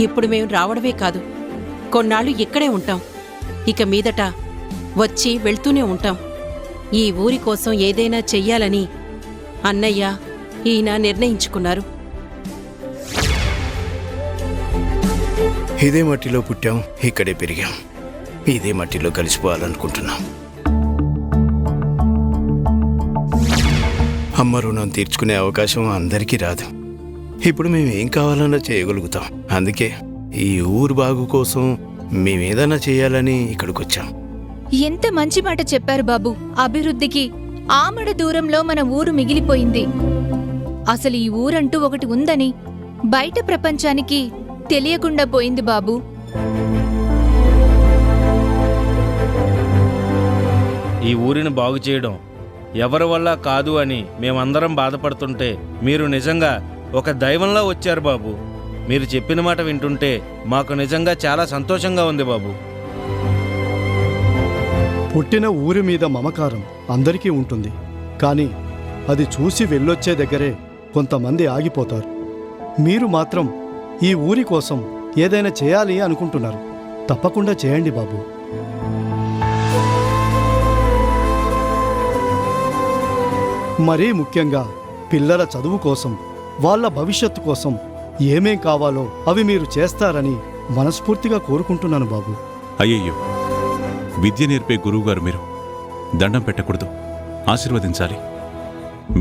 ఇప్పుడు మేము రావడమే కాదు, కొన్నాళ్ళు ఇక్కడే ఉంటాం. ఇక మీదట వచ్చి వెళ్తూనే ఉంటాం. ఈ ఊరి కోసం ఏదైనా చెయ్యాలని అన్నయ్య ఈయన నిర్ణయించుకున్నారు. ఇదే మట్టిలో పుట్టాం, ఇక్కడే పెరిగాం, ఇదే మట్టిలో కలిసిపోవాలనుకుంటున్నాం. అమ్మ రుణం తీర్చుకునే అవకాశం అందరికీ రాదు. ఇప్పుడు మేము ఏం కావాలన్నా చేయగలుగుతాం. అందుకే ఈ ఊరు బాగు కోసం మేమేదన్నా చేయాలని ఇక్కడికొచ్చాం. ఎంత మంచి మాట చెప్పారు బాబు. అభివృద్ధికి ఆమడ దూరంలో మన ఊరు మిగిలిపోయింది. అసలు ఈ ఊరంటూ ఒకటి ఉందని బయట ప్రపంచానికి తెలియకుండా పోయింది బాబు. ఈ ఊరిని బాగు చేయడం ఎవరి వల్ల కాదు అని మేమందరం బాధపడుతుంటే మీరు నిజంగా ఒక దైవంలా వచ్చారు బాబు. మీరు చెప్పిన మాట వింటుంటే మాకు నిజంగా చాలా సంతోషంగా ఉంది బాబు. పుట్టిన ఊరి మీద మమకారం అందరికీ ఉంటుంది, కానీ అది చూసి వెళ్ళొచ్చే దగ్గరే కొంతమంది ఆగిపోతారు. మీరు మాత్రం ఈ ఊరి కోసం ఏదైనా చేయాలి అనుకుంటున్నారు. తప్పకుండా చేయండి బాబు. మరీ ముఖ్యంగా పిల్లల చదువు కోసం, వాళ్ళ భవిష్యత్తు కోసం ఏమేం కావాలో అవి మీరు చేస్తారని మనస్ఫూర్తిగా కోరుకుంటున్నాను బాబు. అయ్యయ్యో, విద్య నేర్పే గురువుగారు మీరు. దండం పెట్టకూడదు, ఆశీర్వదించాలి.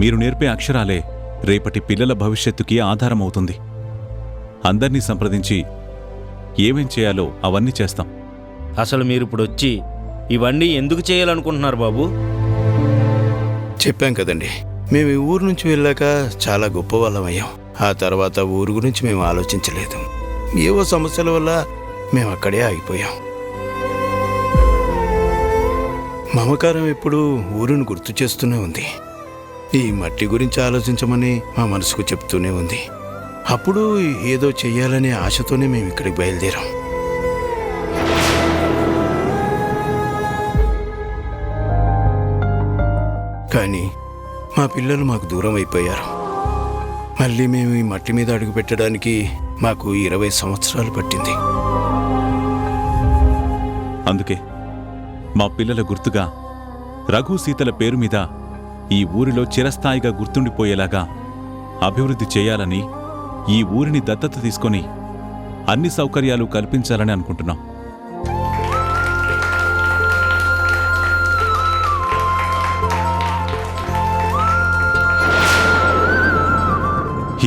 మీరు నేర్పే అక్షరాలే రేపటి పిల్లల భవిష్యత్తుకి ఆధారమవుతుంది. అందర్నీ సంప్రదించి ఏమేం చేయాలో అవన్నీ చేస్తాం. అసలు మీరు ఇప్పుడు వచ్చి ఇవన్నీ ఎందుకు చేయాలనుకుంటున్నారు బాబు? చెప్పాం కదండి, మేము ఈ ఊరు నుంచి వెళ్ళాక చాలా గొప్ప వాళ్ళమయ్యాం. ఆ తర్వాత ఊరు గురించి మేము ఆలోచించలేదు. ఏవో సమస్యల వల్ల మేము అక్కడే ఆగిపోయాం. మమకారం ఎప్పుడూ ఊరిని గుర్తు చేస్తూనే ఉంది. ఈ మట్టి గురించి ఆలోచించమని మా మనసుకు చెప్తూనే ఉంది. అప్పుడు ఏదో చెయ్యాలనే ఆశతోనే మేము ఇక్కడికి బయలుదేరాం. కానీ మా పిల్లలు మాకు దూరం అయిపోయారు. మళ్ళీ మేము ఈ మట్టి మీద అడుగు పెట్టడానికి మాకు 20 సంవత్సరాలు పట్టింది. అందుకే మా పిల్లల గుర్తుగా రఘు సీతల పేరు మీద ఈ ఊరిలో చిరస్థాయిగా గుర్తుండిపోయేలాగా అభివృద్ధి చేయాలని, ఈ ఊరిని దత్తత తీసుకొని అన్ని సౌకర్యాలు కల్పించాలని అనుకుంటున్నాం.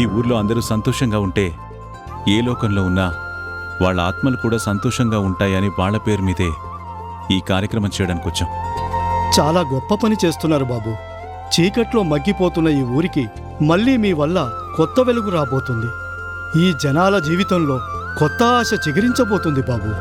ఈ ఊర్లో అందరూ సంతోషంగా ఉంటే ఏ లోకంలో ఉన్నా వాళ్ళ ఆత్మలు కూడా సంతోషంగా ఉంటాయని వాళ్ళ పేరు మీదే ఈ కార్యక్రమం చేయడానికి వచ్చాం. చాలా గొప్ప పని చేస్తున్నారు బాబు. చీకట్లో మగ్గిపోతున్న ఈ ఊరికి మళ్ళీ మీ వల్ల కొత్త వెలుగు రాబోతుంది. ఈ జనాల జీవితంలో కొత్త ఆశ చిగురించబోతుంది బాబు.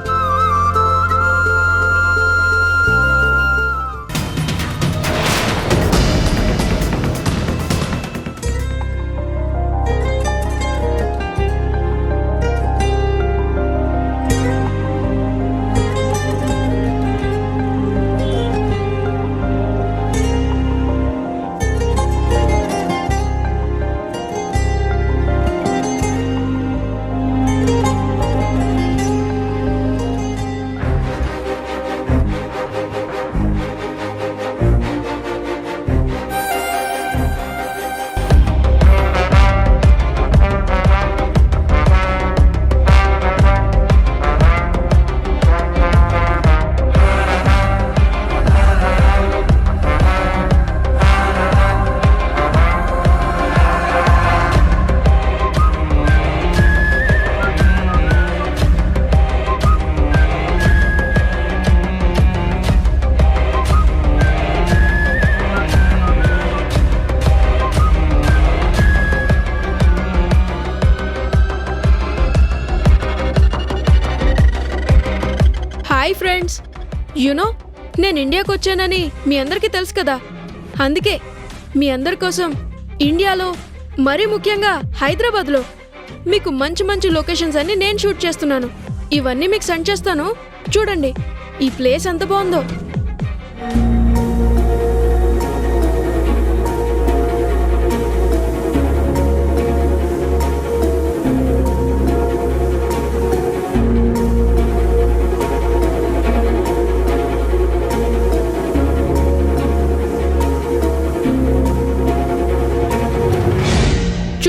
హాయ్ ఫ్రెండ్స్, యునో నేను ఇండియాకు వచ్చానని మీ అందరికీ తెలుసు కదా. అందుకే మీ అందరి కోసం ఇండియాలో, మరీ ముఖ్యంగా హైదరాబాద్లో మీకు మంచి మంచి లొకేషన్స్ అన్ని నేను షూట్ చేస్తున్నాను. ఇవన్నీ మీకు సెండ్ చేస్తాను, చూడండి. ఈ ప్లేస్ ఎంత బాగుందో.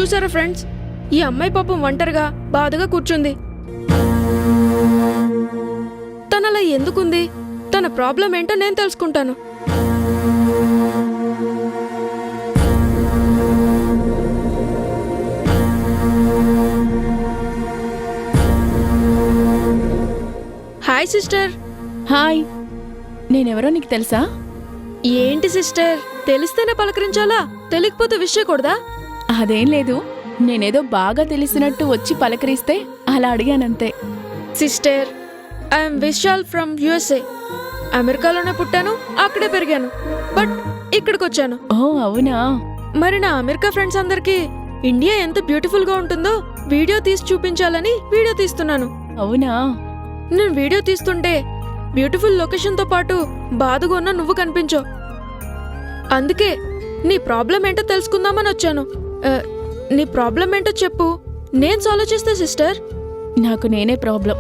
చూసారా ఫ్రెండ్స్, ఈ అమ్మాయి పాపం ఒంటరిగా బాధగా కూర్చుంది. తనలా ఎందుకుంది? తన ప్రాబ్లం ఏంటో నేను తెలుసుకుంటాను. Hi sister. హాయ్, నేనెవరో నీకు తెలుసా? ఏంటి సిస్టర్, తెలిస్తేనే పలకరించాలా? తెలియకపోతే విష్ చేయకూడదా? అదేం లేదు, నేనేదో బాగా తెలిసినట్టు వచ్చి పలకరిస్తే అలా అడిగానంతే. Sister, I'm Vishal from USA. అమెరికాలోనే పుట్టాను, అక్కడే పెరిగాను, బట్ ఇక్కడికి వచ్చాను. ఓ అవునా? మరి నా అమెరికా ఫ్రెండ్స్ అందరికీ ఇండియా ఎంత బ్యూటిఫుల్ గా ఉంటుందో వీడియో తీసి చూపించాలని వీడియో తీస్తున్నాను. అవునా? నేను వీడియో తీస్తుంటే బ్యూటిఫుల్ లొకేషన్ తో పాటు బాధగా ఉన్న నువ్వు కనిపించావు. అందుకే నీ ప్రాబ్లం ఏంటో తెలుసుకుందామని వచ్చాను. నీ ప్రాబ్లం ఏంటో చెప్పు, నేను సాల్వ్ చేస్తా సిస్టర్. నాకు నేనే ప్రాబ్లం.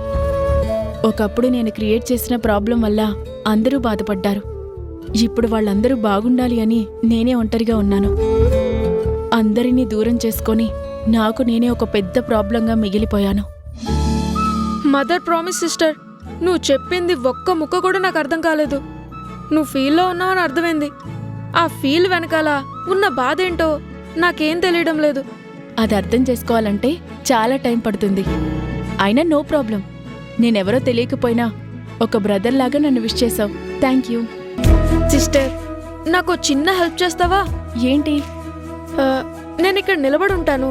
ఒకప్పుడు నేను క్రియేట్ చేసిన ప్రాబ్లం వల్ల అందరూ బాధపడ్డారు. ఇప్పుడు వాళ్ళందరూ బాగుండాలి అని నేనే ఒంటరిగా ఉన్నాను. అందరినీ దూరం చేసుకొని నాకు నేనే ఒక పెద్ద ప్రాబ్లంగా మిగిలిపోయాను. మదర్ ప్రామిస్ సిస్టర్, నువ్వు చెప్పింది ఒక్క ముక్క కూడా నాకు అర్థం కాలేదు. నువ్వు ఫీల్లో ఉన్నావని అర్థమైంది. ఆ ఫీల్ వెనకాల ఉన్న బాధ ఏంటో నాకేం తెలియడం లేదు. అది అర్థం చేసుకోవాలంటే చాలా టైం పడుతుంది. అయినా నో ప్రాబ్లం. నేనెవరో తెలియకపోయినా ఒక బ్రదర్ లాగా నన్ను విష్ చేసావు. Thank you. సిస్టర్, నాకు చిన్న హెల్ప్ చేస్తావా? ఏంటి? నేను ఇక్కడ నిలబడి ఉంటాను,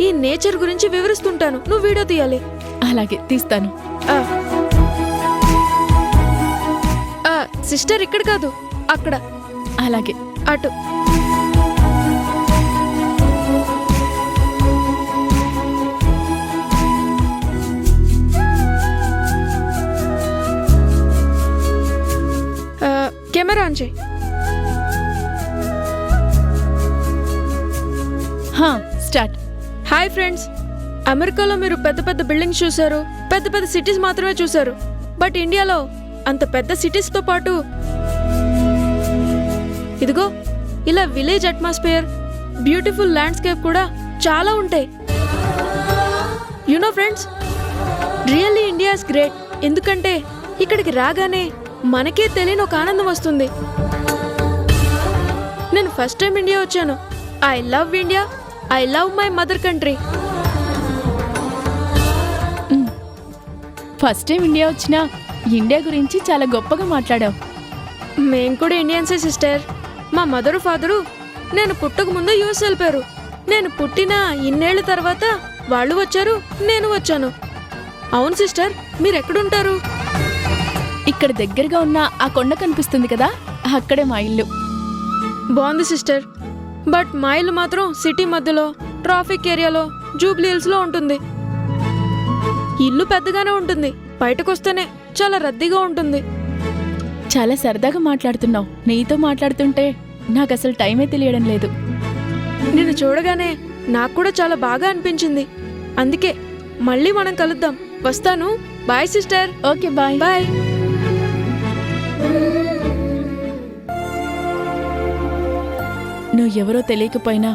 ఈ నేచర్ గురించి వివరిస్తుంటాను, నువ్వు వీడియో తీయాలి. అలాగే తీస్తాను. సిస్టర్, ఇక్కడ కాదు, అక్కడ. అలాగే. అటు. కెమెరా ఆన్ చేయి. స్టార్ట్. హాయ్ ఫ్రెండ్స్, అమెరికాలో మీరు పెద్ద పెద్ద బిల్డింగ్స్ చూశారు, పెద్ద పెద్ద సిటీస్ మాత్రమే చూశారు. బట్ ఇండియాలో అంత పెద్ద సిటీస్తో పాటు ఇదిగో ఇలా విలేజ్ అట్మాస్ఫియర్, బ్యూటిఫుల్ ల్యాండ్స్కేప్ కూడా చాలా ఉంటాయి. You know friends, really India is great. ఎందుకంటే ఇక్కడికి రాగానే మనకే తెలియని ఒక ఆనందం వస్తుంది. నేను ఫస్ట్ టైం ఇండియా వచ్చాను. I love India, I love my mother country. First time India వచ్చినా ఇండియా గురించి చాలా గొప్పగా మాట్లాడావు. మేం కూడా ఇండియన్సే సిస్టర్. మా మదరు ఫాదరు నేను పుట్టక ముందే యూఎస్ వెళ్ళిపోయారు. నేను పుట్టిన ఇన్నేళ్ల తర్వాత వాళ్ళు వచ్చారు, నేను వచ్చాను. అవును సిస్టర్, మీరు ఎక్కడుంటారు? ఇక్కడ దగ్గరగా ఉన్న ఆ కొండ కనిపిస్తుంది కదా, అక్కడే మా ఇల్లు. బాగుంది సిస్టర్. బట్ మా ఇల్లు మాత్రం సిటీ మధ్యలో ట్రాఫిక్ ఏరియాలో జూబ్లీ హిల్స్లో ఉంటుంది. ఇల్లు పెద్దగానే ఉంటుంది, బయటకు వస్తేనే చాలా రద్దీగా ఉంటుంది. చాలా సరదాగా మాట్లాడుతున్నావు. నీతో మాట్లాడుతుంటే నాకు అసలు టైమే తెలియడం లేదు. నిన్ను చూడగానే నాకు కూడా చాలా బాగా అనిపించింది. అందుకే మళ్ళీ మనం కలుద్దాం. వస్తాను. Bye sister. Okay, bye. Bye. నువ్వు ఎవరో తెలియకపోయినా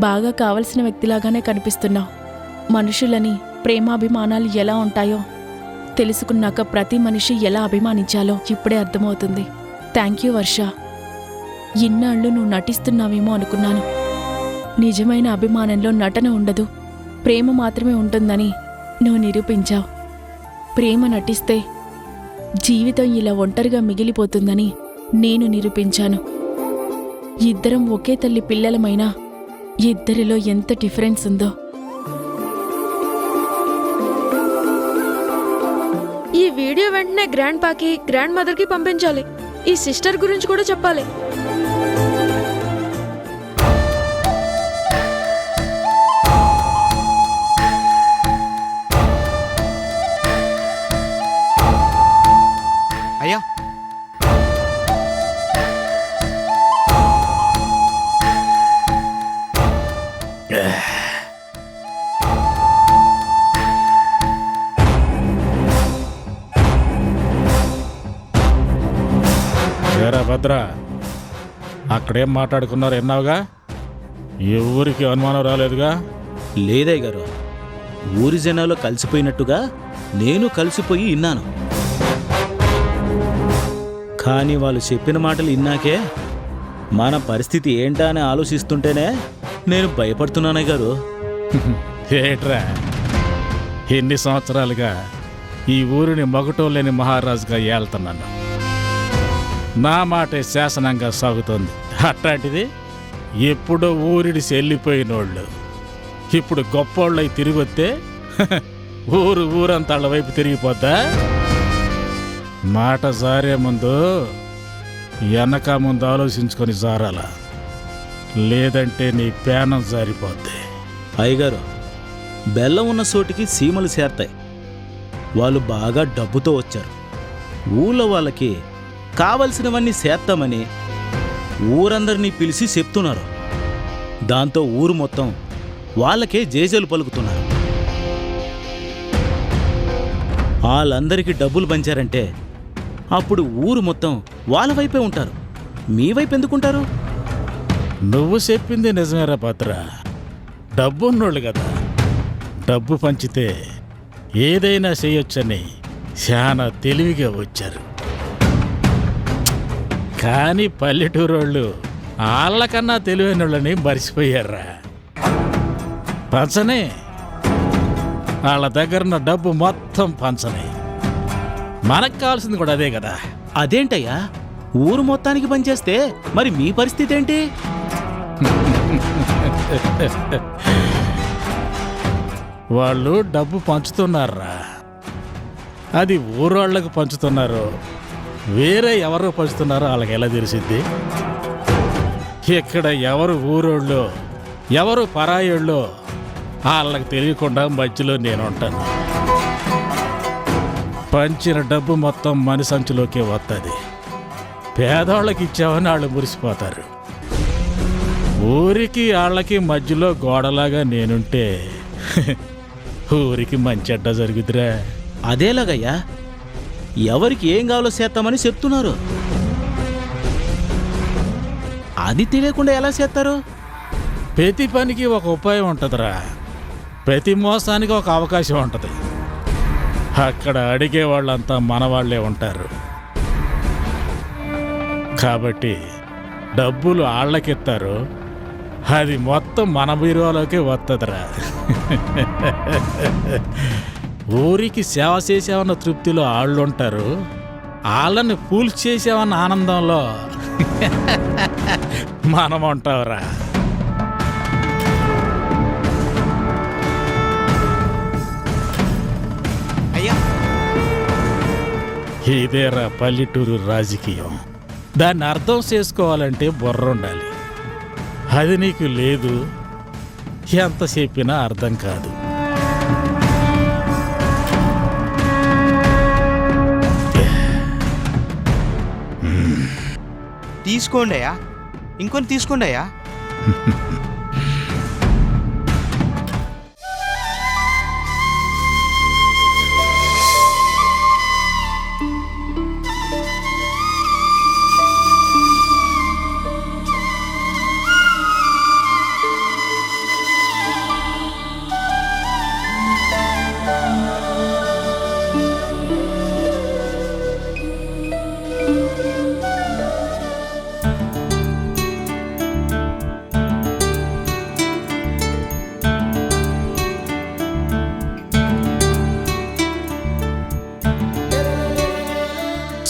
బాగా కావలసిన వ్యక్తిలాగానే కనిపిస్తున్నావు. మనుషులని ప్రేమాభిమానాలు ఎలా ఉంటాయో తెలుసుకున్నాక ప్రతి మనిషి ఎలా అభిమానించాలో ఇప్పుడే అర్థమవుతుంది. థ్యాంక్ యూ వర్ష. ఇన్నాళ్ళు నువ్వు నటిస్తున్నావేమో అనుకున్నాను. నిజమైన అభిమానంలో నటన ఉండదు, ప్రేమ మాత్రమే ఉంటుందని నువ్వు నిరూపించావు. ప్రేమ నటిస్తే జీవితం ఇలా ఒంటరిగా మిగిలిపోతుందని నేను నిరూపించాను. ఇద్దరం ఒకే తల్లి పిల్లలమైనా ఇద్దరిలో ఎంత డిఫరెన్స్ ఉందో. ఈ వీడియో వెంటనే గ్రాండ్ పాకి, గ్రాండ్ మదర్కి పంపించాలి. ఈ సిస్టర్ గురించి కూడా చెప్పాలి. అయ్యా, ఏరా భద్ర, అక్కడేం మాట్లాడుకున్నారు విన్నావుగా? ఎవరికి అనుమానం రాలేదుగా? లేదయ్య గారు, ఊరి జనాల్లో కలిసిపోయినట్టుగా నేను కలిసిపోయి విన్నాను. కానీ వాళ్ళు చెప్పిన మాటలు విన్నాకే మన పరిస్థితి ఏంటా అని ఆలోచిస్తుంటేనే నేను భయపడుతున్నానయ్య గారు. ఏట్రా, ఎన్ని సంవత్సరాలుగా ఈ ఊరిని మగటోలేని మహారాజుగా ఏళ్తున్నాను. నా మాటే శాసనంగా సాగుతోంది. అట్లాంటిది ఎప్పుడో ఊరిడిసి వెళ్ళిపోయినోళ్ళు ఇప్పుడు గొప్పోళ్ళై తిరిగొస్తే ఊరంతా వాళ్ళ వైపు తిరిగిపోద్దా? మాట జారే ముందు వెనక ముందు ఆలోచించుకొని జారాల, లేదంటే నీ పేనం జారిపోద్ది. అయ్యగారు, బెల్లం ఉన్న చోటికి సీమలు చేరతాయి. వాళ్ళు బాగా డబ్బుతో వచ్చారు. ఊళ్ళో వాళ్ళకి కావలసినవన్నీ చేస్తామని ఊరందరినీ పిలిచి చెప్తున్నారు. దాంతో ఊరు మొత్తం వాళ్ళకే జేజేలు పలుకుతున్నారు. వాళ్ళందరికీ డబ్బులు పంచారంటే అప్పుడు ఊరు మొత్తం వాళ్ళ వైపే ఉంటారు. మీ వైపు ఎందుకుంటారు? నువ్వు చెప్పింది నిజమేరా భద్ర. డబ్బున్నోళ్ళు కదా, డబ్బు పంచితే ఏదైనా చేయొచ్చని చాలా తెలివిగా వచ్చారు. కానీ పల్లెటూరోళ్ళు వాళ్ళకన్నా తెలివైన వాళ్ళని మర్చిపోయారా. పంచనే, వాళ్ళ దగ్గరున్న డబ్బు మొత్తం పంచనే. మనకు కావాల్సింది కూడా అదే కదా. అదేంటయ్యా, ఊరు మొత్తానికి పనిచేస్తే మరి మీ పరిస్థితి ఏంటి? వాళ్ళు డబ్బు పంచుతున్నారా, అది ఊరోళ్ళకు పంచుతున్నారు, వేరే ఎవరు పంచుతున్నారో వాళ్ళకి ఎలా తెలిసిద్ది? ఇక్కడ ఎవరు ఊరోళ్ళు ఎవరు పరాయోళ్ళు వాళ్ళకి తెలియకుండా మధ్యలో నేను ఉంటాను. పంచిన డబ్బు మొత్తం మని సంచిలోకే వస్తుంది. పేదవాళ్ళకి ఇచ్చామని వాళ్ళు మురిసిపోతారు. ఊరికి వాళ్ళకి మధ్యలో గోడలాగా నేనుంటే ఊరికి మంచి అడ్డ జరుగుతురా. అదేలాగయ్యా, ఎవరికి ఏం కావాలో చేస్తామని చెప్తున్నారు. అది తెలియకుండా ఎలా చేస్తారు? ప్రతి పనికి ఒక ఉపాయం ఉంటుందిరా, ప్రతి మోసానికి ఒక అవకాశం ఉంటుంది. అక్కడ అడిగే వాళ్ళంతా మనవాళ్లే ఉంటారు. కాబట్టి డబ్బులు వాళ్ళకిస్తారు, అది మొత్తం మన బీరువాలోకి వస్తుందిరా. ఊరికి సేవ చేసామన్న తృప్తిలో వాళ్ళు ఉంటారు, వాళ్ళని పూల్ చేసామన్న ఆనందంలో మనం ఉంటావురా. ఇదేరా పల్లెటూరు రాజకీయం. దాన్ని అర్థం చేసుకోవాలంటే బుర్ర ఉండాలి. అది నీకు లేదు, ఎంత చెప్పినా అర్థం కాదు. తీసుకోండి అయ్యా, ఇంకొని తీసుకోండి అయ్యా.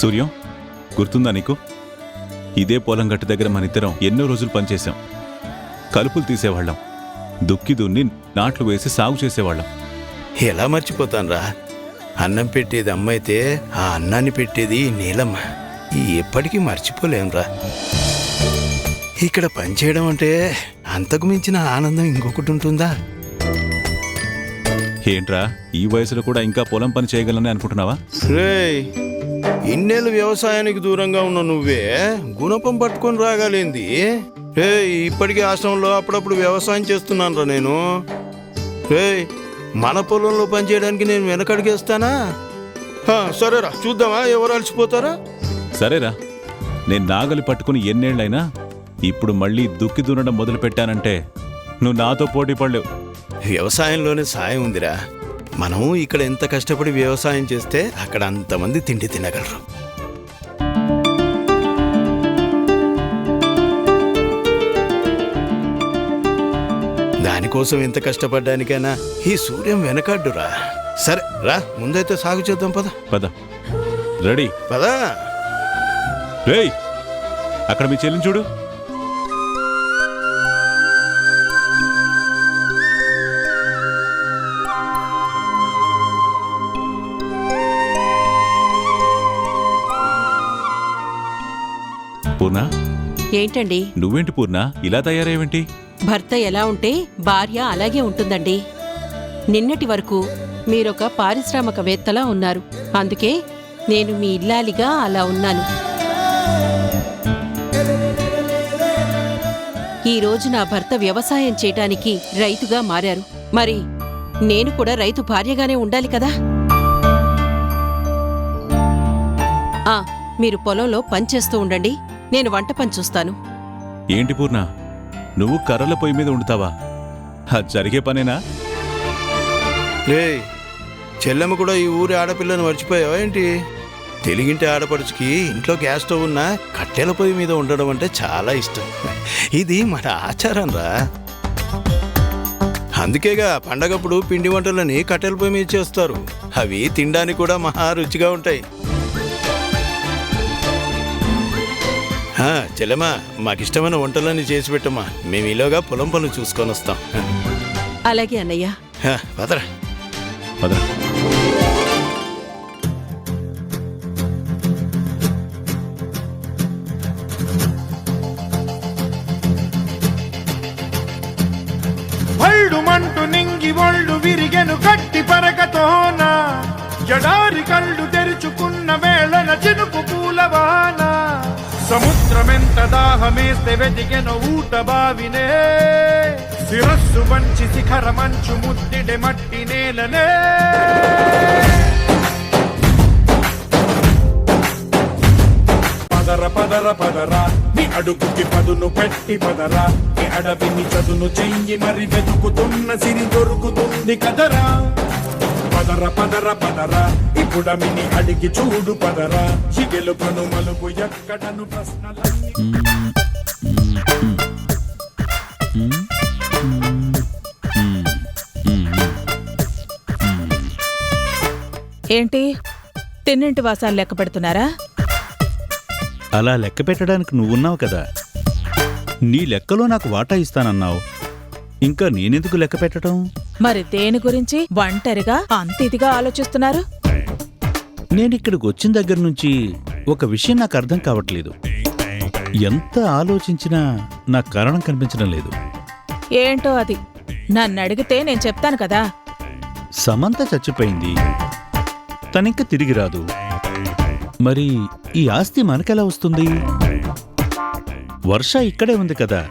సూర్యం, గుర్తుందా నీకు? ఇదే పొలం గట్టు దగ్గర మనిద్దరం ఎన్నో రోజులు పనిచేశాం. కలుపులు తీసేవాళ్ళం, దుక్కి దున్ని నాట్లు వేసి సాగు చేసేవాళ్ళం. ఎలా మర్చిపోతాన్రా? అన్నం పెట్టేది అమ్మ అయితే ఆ అన్నాన్ని పెట్టేది నీలమ్మ. ఎప్పటికీ మర్చిపోలేంరా. ఇక్కడ పనిచేయడం అంటే అంతకు మించిన ఆనందం ఇంకొకటి ఉంటుందా? ఏంట్రా, ఈ వయసులో కూడా ఇంకా పొలం పని చేయగలని అనుకుంటున్నావా? రేయ్, ఇన్నేళ్ళు వ్యవసాయానికి దూరంగా ఉన్న నువ్వే గుణపం పట్టుకొని రాగాలేంది? రే, ఇప్పటికీ ఆశ్రమంలో అప్పుడప్పుడు వ్యవసాయం చేస్తున్నాను రా నేను. రే, మన పొలంలో పనిచేయడానికి నేను వెనకడిగేస్తానా? సరేరా, చూద్దామా ఎవరు అలసిపోతారా? సరేరా, నేను నాగలి పట్టుకుని ఎన్నేళ్లైనా ఇప్పుడు మళ్ళీ దుక్కి దున్నడం మొదలుపెట్టానంటే నువ్వు నాతో పోటీ పడలేవు. వ్యవసాయంలోనే సాయం ఉందిరా. మనం ఇక్కడ ఎంత కష్టపడి వ్యవసాయం చేస్తే అక్కడ అంతమంది తిండి తినగలరు. దానికోసం ఎంత కష్టపడ్డానికైనా ఈ సూర్యం వెనకడ్డురా. సరే రా, ముందైతే సాగు చేద్దాం. పద పద. రెడీ. పదా. రేయ్, అక్కడ మీ చెల్లిని చూడు. పూర్ణ, ఏంటండి? నువ్వేంటి పూర్ణ ఇలా తయారేవేంటి? భర్త ఎలా ఉంటే భార్య అలాగే ఉంటుందండి. నిన్నటి వరకు మీరొక పారిశ్రామికవేత్తలా ఉన్నారు. అందుకే నేను మీ ఇల్లాలిగా అలా ఉన్నాను. ఈ రోజు నా భర్త వ్యవసాయం చేయటానికి రైతుగా మారారు. మరి నేను కూడా రైతు భార్యగానే ఉండాలి కదా. మీరు పొలంలో పనిచేస్తూ ఉండండి, నేను వంట పని చూస్తాను. ఏంటి పూర్ణ, నువ్వు కర్రల పొయ్యి మీద ఉండుతావా? అది జరిగే పనేనా? లే, చెల్లెమ్మ కూడా ఈ ఊరి ఆడపిల్లని మర్చిపోయావా ఏంటి? తెలుగింటి ఆడపడుచుకి ఇంట్లో గ్యాస్ స్టవ్ ఉన్న కట్టెల పొయ్యి మీద ఉండడం అంటే చాలా ఇష్టం. ఇది మన ఆచారం రా. అందుకేగా పండగప్పుడు పిండి వంటలని కట్టెల పొయ్యి మీద చేస్తారు. అవి తినడానికి కూడా మహా రుచిగా ఉంటాయి. చెల్లెమ్మా, మాకిష్టమైన వంటలన్నీ చేసి పెట్టమ్మా. మేము ఈలోగా పొలం పనులు చూసుకొని వస్తాం. అలాగే అన్నయ్య. పదరా. పదరా. మంటు నింగి ఒళ్ళు విరిగెను గట్టి పరకతోన, జడారి కళ్ళు తెరుచుకున్న వేళన చినుకు పూలవాన, సముద్రమెంత దాహమేస్తే వెతికెను ఊట బావినే, శిరస్సు వంచి శిఖర మంచు ముద్దిడె మట్టి నేలనే. పదర పదర పదరా, నీ అడుగుకి పదును పెట్టి పదరా, నీ అడవిని చదును చెయ్యి మరి వెతుకుతున్న సిరి దొరుకుతుంది కదరా. పదర పదర పదరా, ఇప్పుడమిని అడిగి చూడు పదరా, గెలుపను మలుపు ఎక్కడను ప్రశ్నలన్నీ. ఏంటి తిన్నింటి వాసాలు లెక్క పెడుతున్నారా? అలా లెక్క పెట్టడానికి నువ్వున్నావు కదా. నీ లెక్కలో నాకు వాటా ఇస్తానన్నావు, ఇంకా నేనెందుకు లెక్క పెట్టడం? మరి దేని గురించి ఒంటరిగా అంత ఇదిగా ఆలోచిస్తున్నారు? నేనిక్కడికి వచ్చిన దగ్గర నుంచి ఒక విషయం నాకు అర్థం కావట్లేదు. ఎంత ఆలోచించినా నాకు కారణం కనిపించడం లేదు. ఏంటో అది నన్ను అడిగితే నేను చెప్తాను కదా. సమంత చచ్చిపోయింది, తనింక తిరిగి రాదు. మరి ఈ ఆస్తి మనకెలా వస్తుంది? వర్ష ఇక్కడే ఉంది కదా.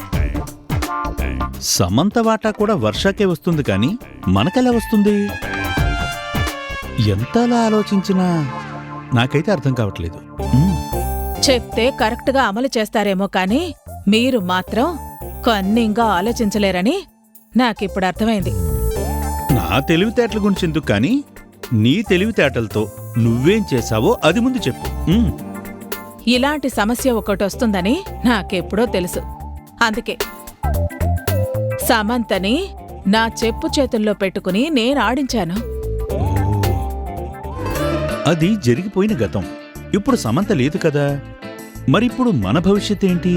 సమంత వాటా కూడా వర్షాకే వస్తుంది, కానీ మనకెలా వస్తుంది? ఎంతలా ఆలోచించినా నాకైతే అర్థం కావట్లేదు. చెప్తే కరెక్ట్గా అమలు చేస్తారేమో కానీ మీరు మాత్రం కన్నింగా ఆలోచించలేరని నాకిప్పుడు అర్థమైంది. నా తెలివితేటల గురించి ఎందుకు కానీ, నీ తెలివితేటలతో నువ్వేం చేశావో అది ముందు చెప్పు. ఇలాంటి సమస్య ఒకటి వస్తుందని నాకెప్పుడో తెలుసు. అందుకే సమంతని నా చెప్పు చేతుల్లో పెట్టుకుని నేను ఆడించాను. అది జరిగిపోయిన గతం. ఇప్పుడు సమంత లేదు కదా. మరిప్పుడు మన భవిష్యత్ ఏంటి?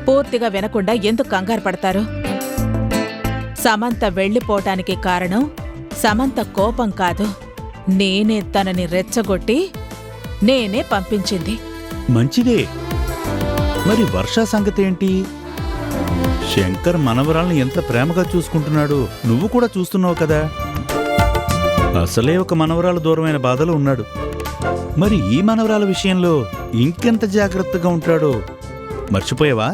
పూర్తిగా వినకుండా ఎందుకు కంగారు పడతారు? సమంత వెళ్ళిపోవటానికి కారణం సమంత కోపం కాదు, నేనే తనని రెచ్చగొట్టి నేనే పంపించింది. మంచిదే. మరి వర్ష సంగతి ఏంటి? శంకర్ మనవరాల్ని ఎంత ప్రేమగా చూసుకుంటున్నాడు, నువ్వు కూడా చూస్తున్నావు కదా. అసలే ఒక మనవరాలు దూరమైన బాధలో ఉన్నాడు. మరి ఈ మనవరాల విషయంలో ఇంకెంత జాగ్రత్తగా ఉంటాడో మర్చిపోయావా?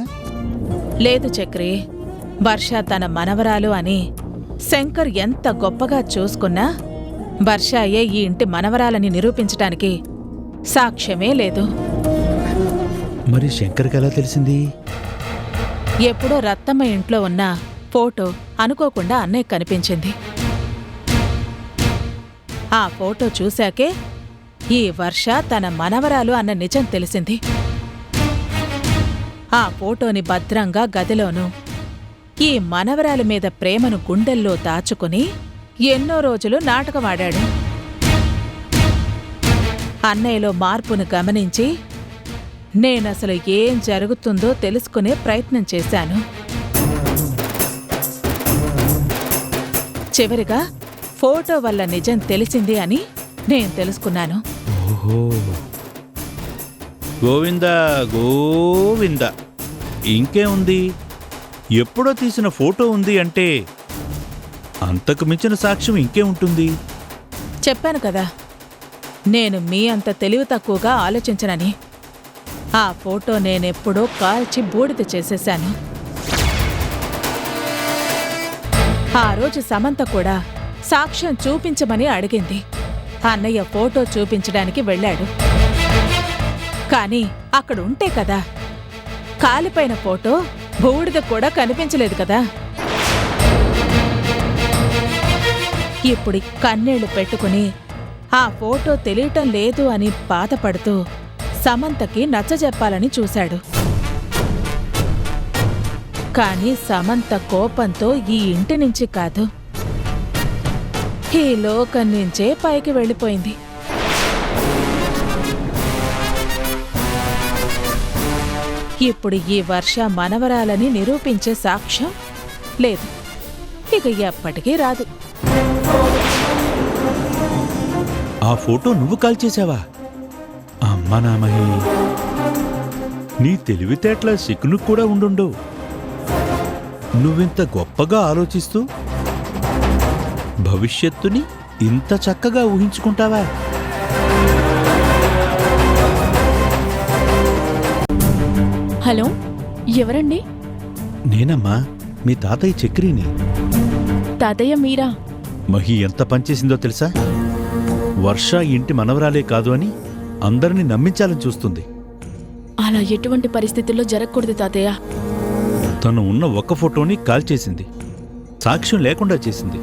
లేదు చక్రి, వర్ష తన మనవరాలు అని శంకర్ ఎంత గొప్పగా చూసుకున్నా వర్షాయే ఈ ఇంటి మనవరాలని నిరూపించటానికి సాక్ష్యమే లేదు. మరి శంకర్కి ఎలా తెలిసింది? ఎప్పుడో రత్తమ్మ ఇంట్లో ఉన్న ఫోటో అనుకోకుండా అన్నయ్య కనిపించింది. ఆ ఫోటో చూశాకే ఈ వర్ష తన మనవరాలు అన్న నిజం తెలిసింది. ఆ ఫోటోని భద్రంగా గదిలోనూ ఈ మనవరాలి మీద ప్రేమను గుండెల్లో దాచుకుని ఎన్నో రోజులు నాటకమాడాడు. అన్నయ్యలో మార్పును గమనించి నేనసలు ఏం జరుగుతుందో తెలుసుకునే ప్రయత్నం చేశాను. చివరిగా ఫోటో వల్ల నిజం తెలిసింది అని నేను తెలుసుకున్నాను. ఓహో, గోవిందా గోవిందా, ఇంకేముంది? ఎప్పుడో తీసిన ఫోటో ఉంది అంటే అంతకు మించిన సాక్ష్యం ఇంకే ఉంటుంది? చెప్పాను కదా, నేను మీ అంత తెలివి తక్కువగా ఆలోచించనని. ఆ ఫోటో నేనెప్పుడో కాల్చి బూడిద చేసేశాను. ఆ రోజు సమంత కూడా సాక్ష్యం చూపించమని అడిగింది. అన్నయ్య ఫోటో చూపించడానికి వెళ్ళాడు. కాని అక్కడుంటే కదా, కాలిపోయిన ఫోటో బూడిద కూడా కనిపించలేదు కదా. ఇప్పుడు కన్నీళ్లు పెట్టుకుని ఆ ఫోటో తెలియటం లేదు అని బాధపడుతూ సమంతకి నచ్చజెప్పాలని చూశాడు. కాని సమంత కోపంతో ఈ ఇంటి నుంచి కాదు, ఈ లోకం నుంచే పైకి వెళ్ళిపోయింది. ఇప్పుడు ఈ వర్ష మనవరాలని నిరూపించే సాక్ష్యం లేదు, ఇక ఎప్పటికీ రాదు. ఆ ఫోటో నువ్వు కాల్చేశావా? అమ్మా నామహి, నీ తెలివితేటల శకును కూడా ఉండుండు. నువ్వింత గొప్పగా ఆలోచిస్తూ భవిష్యత్తుని ఇంత చక్కగా ఊహించుకుంటావా? హలో, ఎవరండి? నేనమ్మా, మీ తాతయ్య చక్రిని. తాతయ్య మీరా? మహి ఎంత పనిచేసిందో తెలుసా? వర్ష ఇంటి మనవరాలే కాదు అని అందరినీ నమ్మించాలని చూస్తుంది. అలా ఎటువంటి పరిస్థితుల్లో జరగకూడదు తాతయ్య. తను ఉన్న ఒక్క ఫోటోని కాల్చేసింది, సాక్ష్యం లేకుండా చేసింది.